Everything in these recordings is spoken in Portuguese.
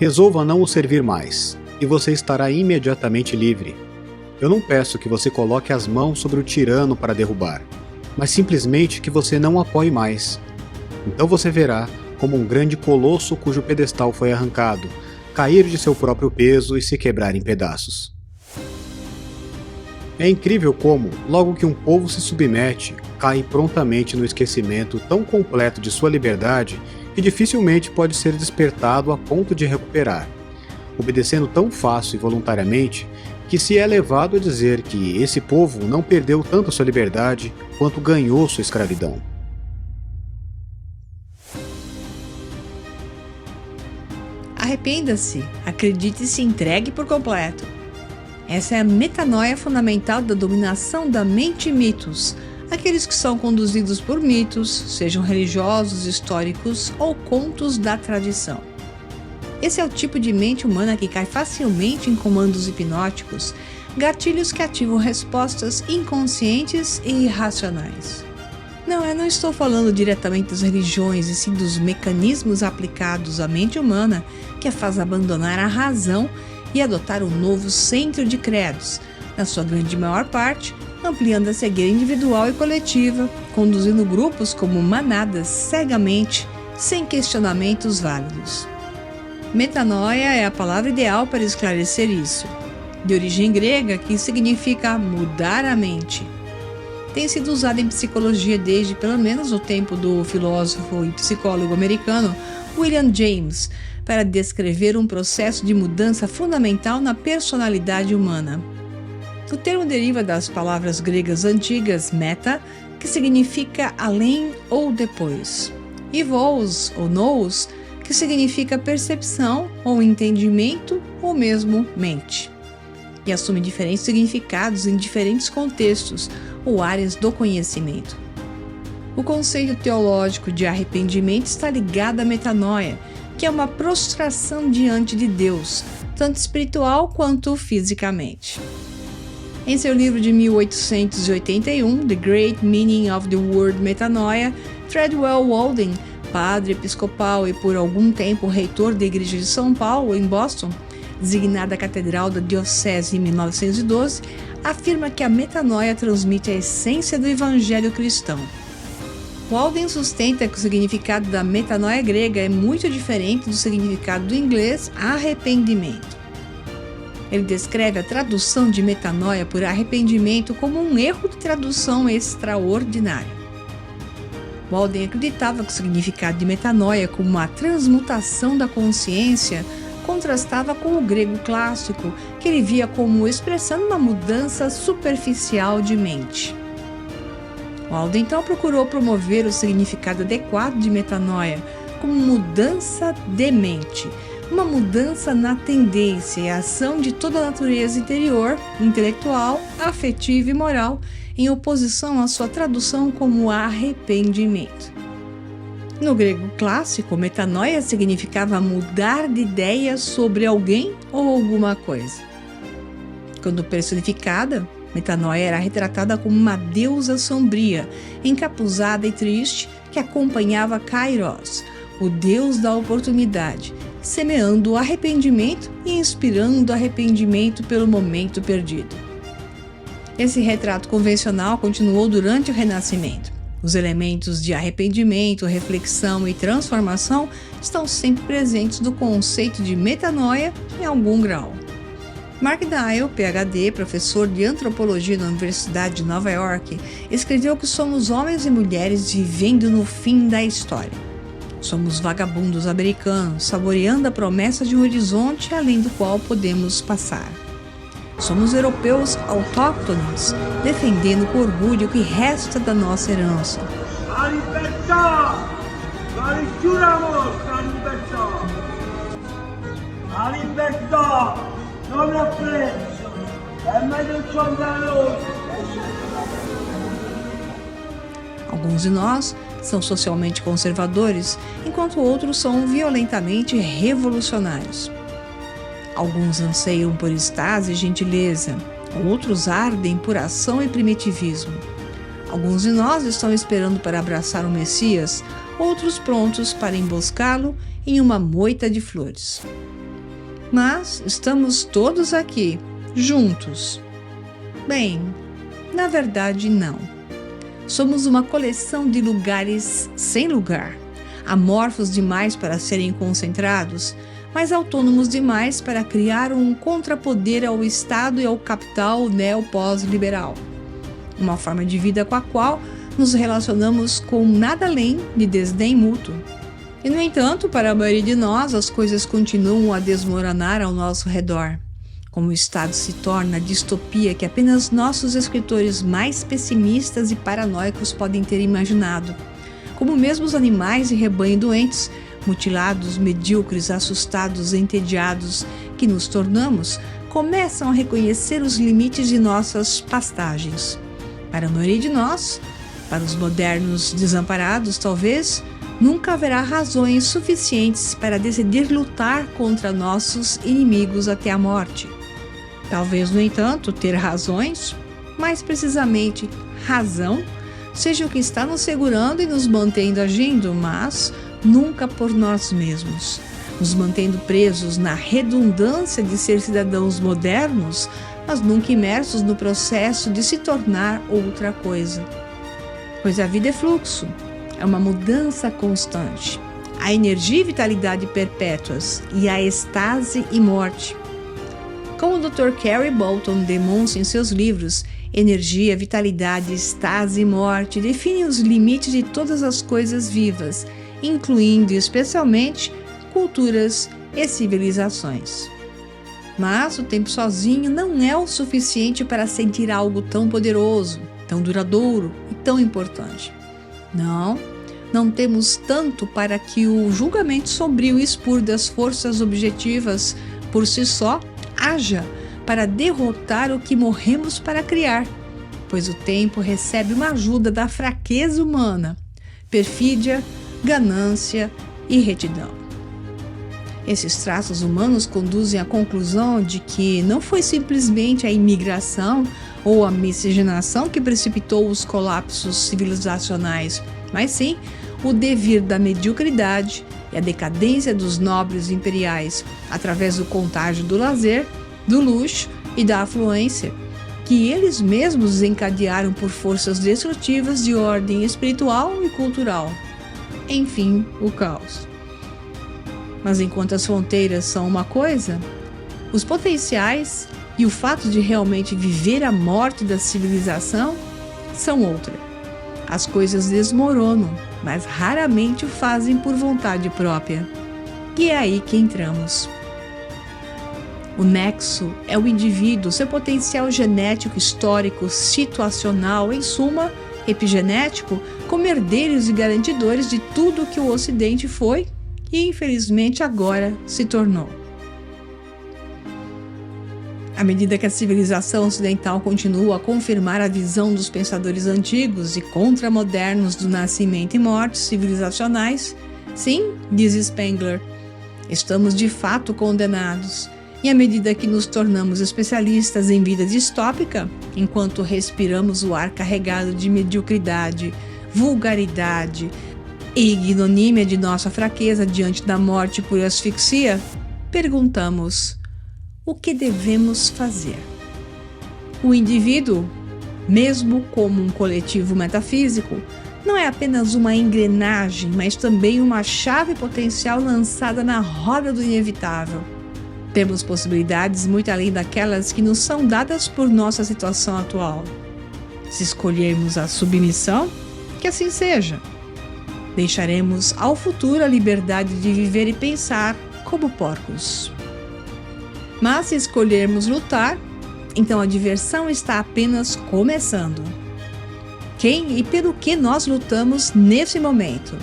Resolva não o servir mais, e você estará imediatamente livre. Eu não peço que você coloque as mãos sobre o tirano para derrubar, mas simplesmente que você não o apoie mais. Então você verá como um grande colosso cujo pedestal foi arrancado, cair de seu próprio peso e se quebrar em pedaços. É incrível como, logo que um povo se submete, cai prontamente no esquecimento tão completo de sua liberdade que dificilmente pode ser despertado a ponto de recuperar, obedecendo tão fácil e voluntariamente que se é levado a dizer que esse povo não perdeu tanto sua liberdade quanto ganhou sua escravidão. Arrependa-se, acredite e se entregue por completo. Essa é a metanoia fundamental da dominação da mente e mitos, aqueles que são conduzidos por mitos, sejam religiosos, históricos ou contos da tradição. Esse é o tipo de mente humana que cai facilmente em comandos hipnóticos, gatilhos que ativam respostas inconscientes e irracionais. Não estou falando diretamente das religiões, e sim dos mecanismos aplicados à mente humana que a faz abandonar a razão e adotar um novo centro de credos, na sua grande maior parte, ampliando a cegueira individual e coletiva, conduzindo grupos como manadas cegamente, sem questionamentos válidos. Metanoia é a palavra ideal para esclarecer isso, de origem grega que significa mudar a mente. Tem sido usada em psicologia desde pelo menos o tempo do filósofo e psicólogo americano William James, para descrever um processo de mudança fundamental na personalidade humana. O termo deriva das palavras gregas antigas meta, que significa além ou depois, e vos ou nous, que significa percepção ou entendimento ou mesmo mente, e assume diferentes significados em diferentes contextos ou áreas do conhecimento. O conceito teológico de arrependimento está ligado à metanoia, que é uma prostração diante de Deus, tanto espiritual quanto fisicamente. Em seu livro de 1881, The Great Meaning of the Word Metanoia, Treadwell Walden, padre episcopal e por algum tempo reitor da Igreja de São Paulo, em Boston, designada Catedral da Diocese em 1912, afirma que a metanoia transmite a essência do Evangelho cristão. Walden sustenta que o significado da metanoia grega é muito diferente do significado do inglês arrependimento. Ele descreve a tradução de metanoia por arrependimento como um erro de tradução extraordinário. Walden acreditava que o significado de metanoia como uma transmutação da consciência contrastava com o grego clássico, que ele via como expressando uma mudança superficial de mente. Walden então procurou promover o significado adequado de metanoia como mudança de mente, uma mudança na tendência e ação de toda a natureza interior, intelectual, afetiva e moral, em oposição à sua tradução como arrependimento. No grego clássico, metanoia significava mudar de ideia sobre alguém ou alguma coisa. Quando personificada, metanoia era retratada como uma deusa sombria, encapuzada e triste, que acompanhava Kairos, o deus da oportunidade, semeando o arrependimento e inspirando arrependimento pelo momento perdido. Esse retrato convencional continuou durante o Renascimento. Os elementos de arrependimento, reflexão e transformação estão sempre presentes no conceito de metanoia em algum grau. Mark Dyle, PhD, professor de antropologia na Universidade de Nova York, escreveu que somos homens e mulheres vivendo no fim da história. Somos vagabundos americanos, saboreando a promessa de um horizonte além do qual podemos passar. Somos europeus autóctones, defendendo com orgulho o que resta da nossa herança. La libertà! Juramos la libertà! La libertà non ha prezzo, è meglio sondare. Alguns de nós são socialmente conservadores, enquanto outros são violentamente revolucionários. Alguns anseiam por estase e gentileza, outros ardem por ação e primitivismo. Alguns de nós estão esperando para abraçar o Messias, outros prontos para emboscá-lo em uma moita de flores. Mas estamos todos aqui, juntos. Bem, na verdade não. Somos uma coleção de lugares sem lugar, amorfos demais para serem concentrados, mas autônomos demais para criar um contrapoder ao Estado e ao capital neo-pós-liberal. Uma forma de vida com a qual nos relacionamos com nada além de desdém mútuo. E, no entanto, para a maioria de nós, as coisas continuam a desmoronar ao nosso redor. Como o Estado se torna a distopia que apenas nossos escritores mais pessimistas e paranoicos podem ter imaginado. Como mesmo os animais de rebanho doentes, mutilados, medíocres, assustados, entediados que nos tornamos, começam a reconhecer os limites de nossas pastagens. Para a maioria de nós, para os modernos desamparados, talvez, nunca haverá razões suficientes para decidir lutar contra nossos inimigos até a morte. Talvez, no entanto, ter razões, mais precisamente razão, seja o que está nos segurando e nos mantendo agindo, mas nunca por nós mesmos, nos mantendo presos na redundância de ser cidadãos modernos, mas nunca imersos no processo de se tornar outra coisa. Pois a vida é fluxo, é uma mudança constante. A energia e vitalidade perpétuas e a estase e morte. Como o Dr. Carey Bolton demonstra em seus livros, energia, vitalidade, estase e morte definem os limites de todas as coisas vivas, incluindo especialmente culturas e civilizações. Mas o tempo sozinho não é o suficiente para sentir algo tão poderoso, tão duradouro e tão importante. Não temos tanto para que o julgamento sombrio e espúrio das forças objetivas por si só haja para derrotar o que morremos para criar, pois o tempo recebe uma ajuda da fraqueza humana, perfídia, ganância e retidão. Esses traços humanos conduzem à conclusão de que não foi simplesmente a imigração ou a miscigenação que precipitou os colapsos civilizacionais, mas sim o devir da mediocridade e a decadência dos nobres imperiais através do contágio do lazer, do luxo e da afluência, que eles mesmos desencadearam por forças destrutivas de ordem espiritual e cultural. Enfim, o caos. Mas enquanto as fronteiras são uma coisa, os potenciais e o fato de realmente viver a morte da civilização são outra. As coisas desmoronam, mas raramente o fazem por vontade própria. E é aí que entramos. O nexo é o indivíduo, seu potencial genético, histórico, situacional, em suma, epigenético, como herdeiros e garantidores de tudo que o Ocidente foi e, infelizmente, agora se tornou. À medida que a civilização ocidental continua a confirmar a visão dos pensadores antigos e contramodernos do nascimento e morte civilizacionais, sim, diz Spengler, estamos de fato condenados. E à medida que nos tornamos especialistas em vida distópica, enquanto respiramos o ar carregado de mediocridade, vulgaridade e ignomínia de nossa fraqueza diante da morte por asfixia, perguntamos: o que devemos fazer? O indivíduo, mesmo como um coletivo metafísico, não é apenas uma engrenagem, mas também uma chave potencial lançada na roda do inevitável. Temos possibilidades muito além daquelas que nos são dadas por nossa situação atual. Se escolhermos a submissão, que assim seja. Deixaremos ao futuro a liberdade de viver e pensar como porcos. Mas se escolhermos lutar, então a diversão está apenas começando. Quem e pelo que nós lutamos nesse momento?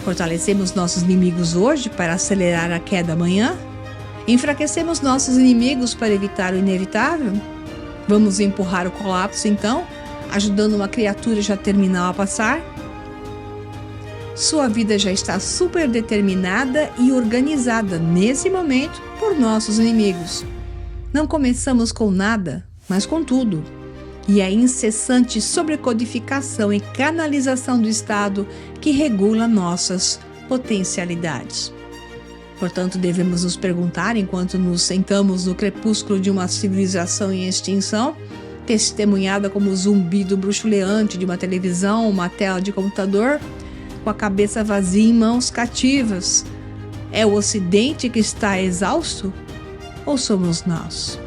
Fortalecemos nossos inimigos hoje para acelerar a queda amanhã? Enfraquecemos nossos inimigos para evitar o inevitável? Vamos empurrar o colapso então, ajudando uma criatura já terminal a passar? Sua vida já está super determinada e organizada nesse momento por nossos inimigos. Não começamos com nada, mas com tudo. E a incessante sobrecodificação e canalização do Estado que regula nossas potencialidades. Portanto, devemos nos perguntar, enquanto nos sentamos no crepúsculo de uma civilização em extinção, testemunhada como o zumbido bruxuleante de uma televisão, uma tela de computador, com a cabeça vazia em mãos cativas. É o Ocidente que está exausto? Ou somos nós?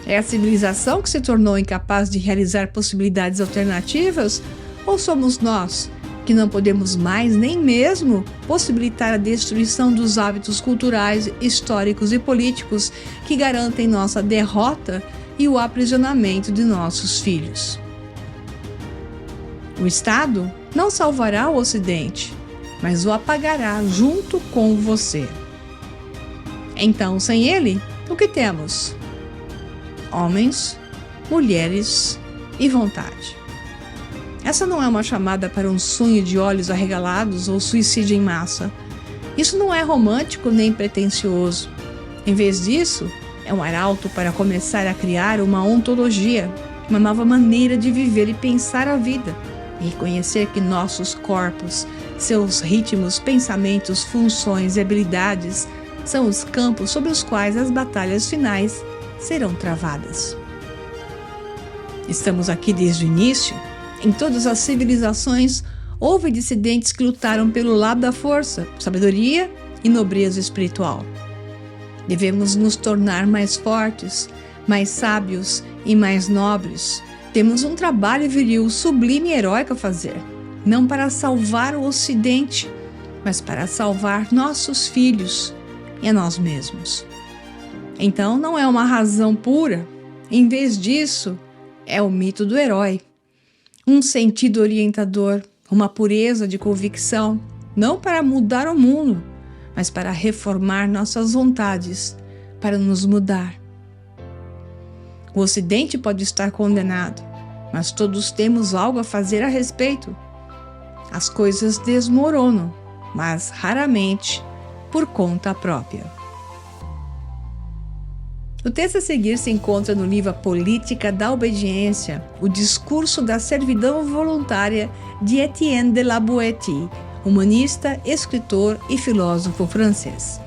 É a civilização que se tornou incapaz de realizar possibilidades alternativas? Ou somos nós, que não podemos mais nem mesmo possibilitar a destruição dos hábitos culturais, históricos e políticos que garantem nossa derrota e o aprisionamento de nossos filhos? O Estado não salvará o Ocidente, mas o apagará junto com você. Então, sem ele, o que temos? Homens, mulheres e vontade. Essa não é uma chamada para um sonho de olhos arregalados ou suicídio em massa. Isso não é romântico nem pretensioso. Em vez disso, é um arauto para começar a criar uma ontologia, uma nova maneira de viver e pensar a vida, e reconhecer que nossos corpos, seus ritmos, pensamentos, funções e habilidades são os campos sobre os quais as batalhas finais serão travadas. Estamos aqui desde o início. Em todas as civilizações, houve dissidentes que lutaram pelo lado da força, sabedoria e nobreza espiritual. Devemos nos tornar mais fortes, mais sábios e mais nobres. Temos um trabalho viril, sublime e heróico a fazer, não para salvar o Ocidente, mas para salvar nossos filhos e a nós mesmos. Então, não é uma razão pura. Em vez disso, é o mito do herói. Um sentido orientador, uma pureza de convicção, não para mudar o mundo, mas para reformar nossas vontades, para nos mudar. O Ocidente pode estar condenado, mas todos temos algo a fazer a respeito. As coisas desmoronam, mas raramente por conta própria. O texto a seguir se encontra no livro A Política da Obediência, o discurso da servidão voluntária de Étienne de la Boétie, humanista, escritor e filósofo francês.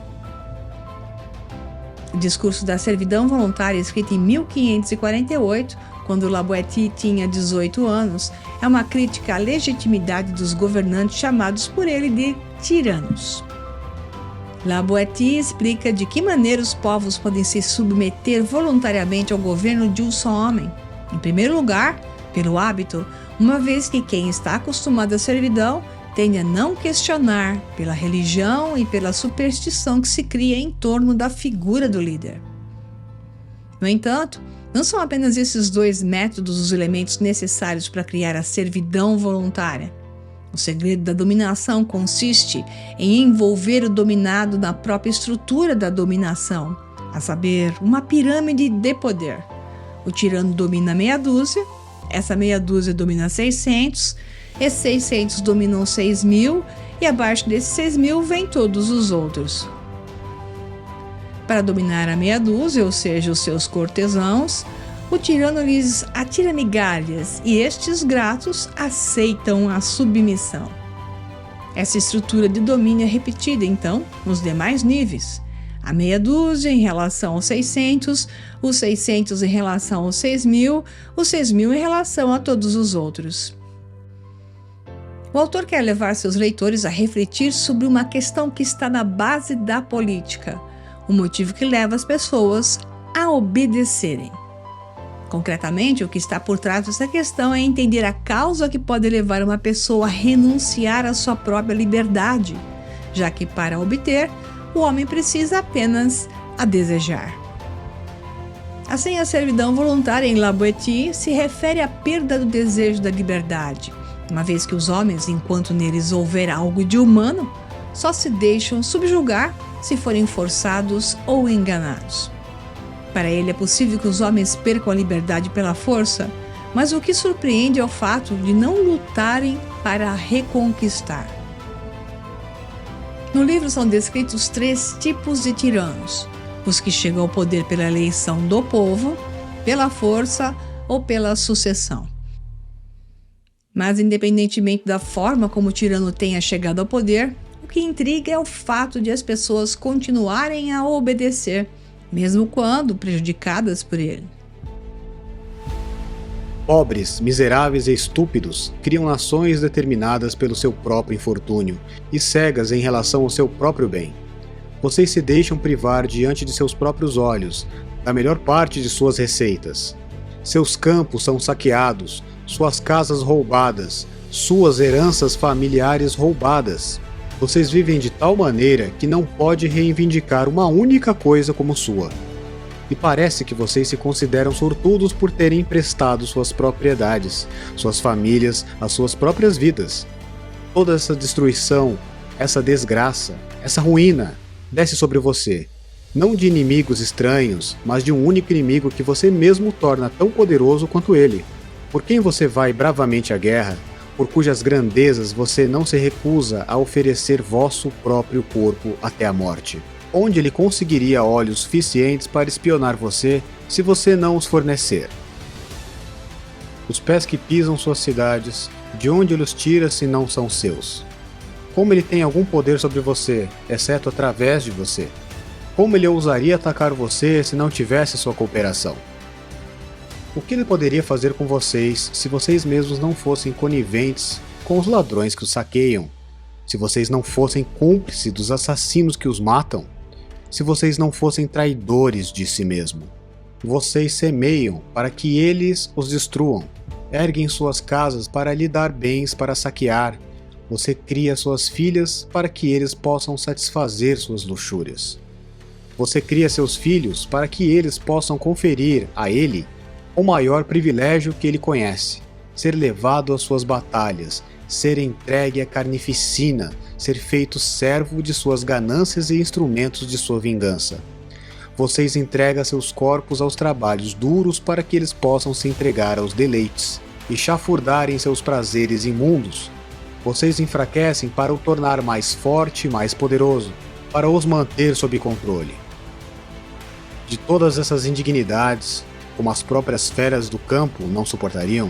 O discurso da servidão voluntária, escrito em 1548, quando La Boétie tinha 18 anos, é uma crítica à legitimidade dos governantes chamados por ele de tiranos. La Boétie explica de que maneira os povos podem se submeter voluntariamente ao governo de um só homem. Em primeiro lugar, pelo hábito, uma vez que quem está acostumado à servidão tende a não questionar pela religião e pela superstição que se cria em torno da figura do líder. No entanto, não são apenas esses dois métodos os elementos necessários para criar a servidão voluntária. O segredo da dominação consiste em envolver o dominado na própria estrutura da dominação, a saber, uma pirâmide de poder. O tirano domina meia dúzia, essa meia dúzia domina 600, esses 600 dominam 6.000 e abaixo desses 6.000 vêm todos os outros. Para dominar a meia dúzia, ou seja, os seus cortesãos, o tirano lhes atira migalhas e estes gratos aceitam a submissão. Essa estrutura de domínio é repetida, então, nos demais níveis. A meia dúzia em relação aos 600, os 600 em relação aos 6.000, os 6.000 em relação a todos os outros. O autor quer levar seus leitores a refletir sobre uma questão que está na base da política, o motivo que leva as pessoas a obedecerem. Concretamente, o que está por trás dessa questão é entender a causa que pode levar uma pessoa a renunciar à sua própria liberdade, já que para obter, o homem precisa apenas a desejar. Assim, a servidão voluntária em La Boétie se refere à perda do desejo da liberdade, uma vez que os homens, enquanto neles houver algo de humano, só se deixam subjugar se forem forçados ou enganados. Para ele é possível que os homens percam a liberdade pela força, mas o que surpreende é o fato de não lutarem para a reconquistar. No livro são descritos 3 tipos de tiranos: os que chegam ao poder pela eleição do povo, pela força ou pela sucessão. Mas, independentemente da forma como o tirano tenha chegado ao poder, o que intriga é o fato de as pessoas continuarem a obedecer, mesmo quando prejudicadas por ele. Pobres, miseráveis e estúpidos criam nações determinadas pelo seu próprio infortúnio e cegas em relação ao seu próprio bem. Vocês se deixam privar diante de seus próprios olhos da melhor parte de suas receitas. Seus campos são saqueados, suas casas roubadas, suas heranças familiares roubadas. Vocês vivem de tal maneira que não pode reivindicar uma única coisa como sua. E parece que vocês se consideram sortudos por terem emprestado suas propriedades, suas famílias, as suas próprias vidas. Toda essa destruição, essa desgraça, essa ruína, desce sobre você, não de inimigos estranhos, mas de um único inimigo que você mesmo torna tão poderoso quanto ele, por quem você vai bravamente à guerra, por cujas grandezas você não se recusa a oferecer vosso próprio corpo até a morte. Onde ele conseguiria olhos suficientes para espionar você se você não os fornecer? Os pés que pisam suas cidades, de onde ele os tira se não são seus? Como ele tem algum poder sobre você, exceto através de você? Como ele ousaria atacar você se não tivesse sua cooperação? O que ele poderia fazer com vocês se vocês mesmos não fossem coniventes com os ladrões que os saqueiam? Se vocês não fossem cúmplices dos assassinos que os matam? Se vocês não fossem traidores de si mesmo? Vocês semeiam para que eles os destruam. Erguem suas casas para lhe dar bens para saquear. Você cria suas filhas para que eles possam satisfazer suas luxúrias. Você cria seus filhos para que eles possam conferir a ele o maior privilégio que ele conhece: ser levado às suas batalhas, ser entregue à carnificina, ser feito servo de suas ganâncias e instrumentos de sua vingança. Vocês entregam seus corpos aos trabalhos duros para que eles possam se entregar aos deleites e chafurdarem seus prazeres imundos. Vocês enfraquecem para o tornar mais forte e mais poderoso, para os manter sob controle. De todas essas indignidades, como as próprias feras do campo não suportariam,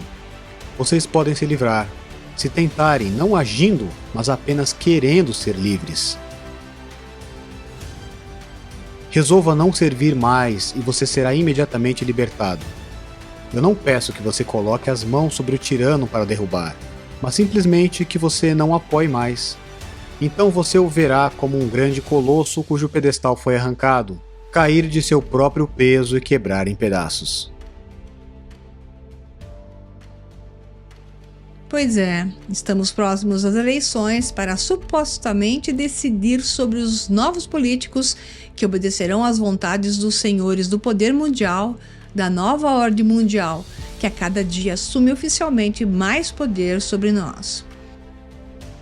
vocês podem se livrar, se tentarem, não agindo, mas apenas querendo ser livres. Resolva não servir mais e você será imediatamente libertado. Eu não peço que você coloque as mãos sobre o tirano para o derrubar, mas simplesmente que você não apoie mais. Então você o verá como um grande colosso cujo pedestal foi arrancado, cair de seu próprio peso e quebrar em pedaços. Pois é, estamos próximos às eleições para supostamente decidir sobre os novos políticos que obedecerão às vontades dos senhores do poder mundial, da nova ordem mundial, que a cada dia assume oficialmente mais poder sobre nós.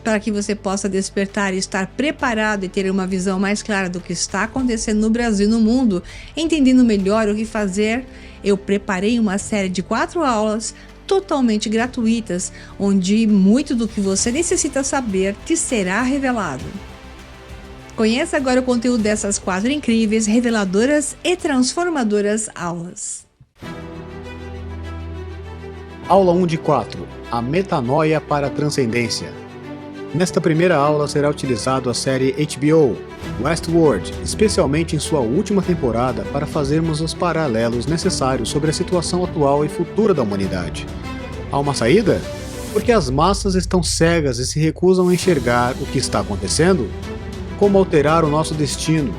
Para que você possa despertar e estar preparado e ter uma visão mais clara do que está acontecendo no Brasil e no mundo, entendendo melhor o que fazer, eu preparei uma série de 4 aulas totalmente gratuitas, onde muito do que você necessita saber te será revelado. Conheça agora o conteúdo dessas 4 incríveis, reveladoras e transformadoras aulas. Aula 1 de 4. A metanoia para a transcendência. Nesta primeira aula será utilizado a série HBO Westworld, especialmente em sua última temporada, para fazermos os paralelos necessários sobre a situação atual e futura da humanidade. Há uma saída? Porque as massas estão cegas e se recusam a enxergar o que está acontecendo? Como alterar o nosso destino?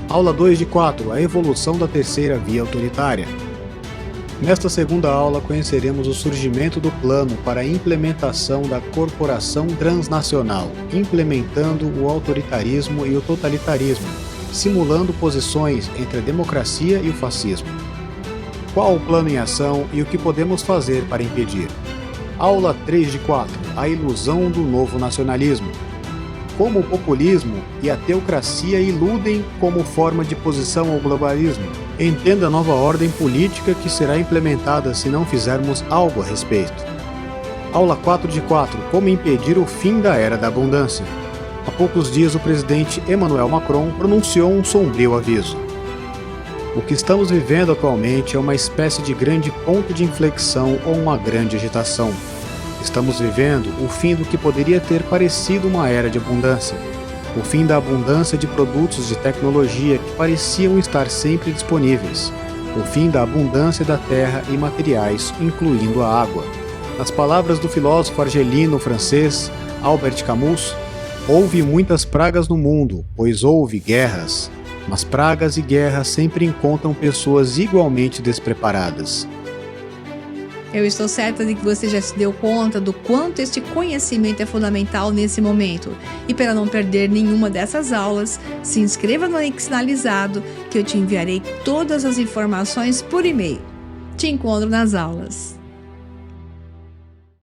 Aula 2 de 4. A evolução da terceira via autoritária. Nesta segunda aula conheceremos o surgimento do plano para a implementação da corporação transnacional, implementando o autoritarismo e o totalitarismo, simulando posições entre a democracia e o fascismo. Qual o plano em ação e o que podemos fazer para impedir? Aula 3 de 4. A ilusão do novo nacionalismo. Como o populismo e a teocracia iludem como forma de oposição ao globalismo. Entenda a nova ordem política que será implementada se não fizermos algo a respeito. Aula 4 de 4. Como impedir o fim da era da abundância. Há poucos dias o presidente Emmanuel Macron pronunciou um sombrio aviso. O que estamos vivendo atualmente é uma espécie de grande ponto de inflexão ou uma grande agitação. Estamos vivendo o fim do que poderia ter parecido uma era de abundância. O fim da abundância de produtos de tecnologia que pareciam estar sempre disponíveis. O fim da abundância da terra e materiais, incluindo a água. Nas palavras do filósofo argelino francês Albert Camus, houve muitas pragas no mundo, pois houve guerras. Mas pragas e guerras sempre encontram pessoas igualmente despreparadas. Eu estou certa de que você já se deu conta do quanto este conhecimento é fundamental nesse momento. E para não perder nenhuma dessas aulas, se inscreva no link sinalizado que eu te enviarei todas as informações por e-mail. Te encontro nas aulas.